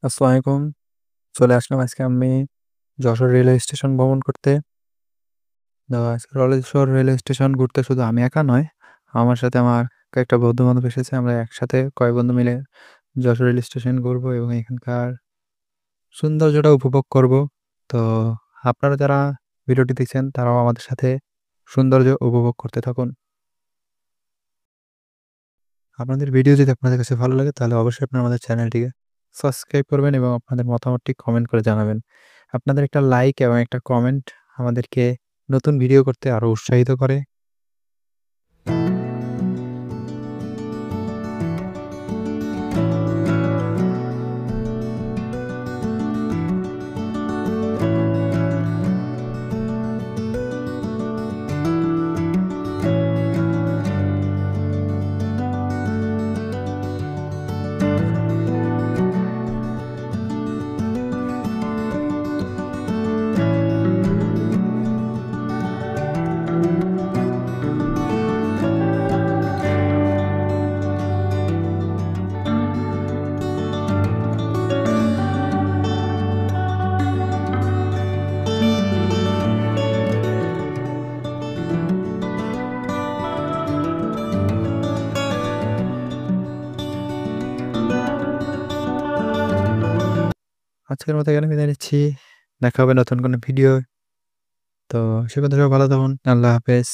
আসসালামু আলাইকুম। চলে আসলাম আজকে আমি যশোর রেলওয়ে স্টেশন ভ্রমণ করতে। আজকে যশোর রেলওয়ে স্টেশন ঘুরতে শুধু আমি একা নয়, আমার সাথে আমার কয়েকটা বন্ধু-বান্ধব এসেছে। আমরা একসাথে কয়েক বন্ধু মিলে যশোর রেল স্টেশন ঘুরবো এবং এখানকার সৌন্দর্যটা উপভোগ করব। তো আপনারা যারা ভিডিওটি দেখছেন তারাও আমাদের সাথে সৌন্দর্য উপভোগ করতে থাকুন। আপনাদের ভিডিও যদি আপনাদের কাছে ভালো লাগে তাহলে অবশ্যই আপনারা আমাদের চ্যানেলটিকে সাবস্ক্রাইব করবেন এবং আপনাদের মতামতটি কমেন্ট করে জানাবেন। আপনাদের একটা লাইক এবং একটা কমেন্ট আমাদেরকে নতুন ভিডিও করতে আরো উৎসাহিত করে। আজকের মতো এখানে বিদায় নিচ্ছি। দেখা হবে নতুন কোনো ভিডিও। তো সে পর্যন্ত সবাই ভালো থাকুন। আল্লাহ হাফেজ।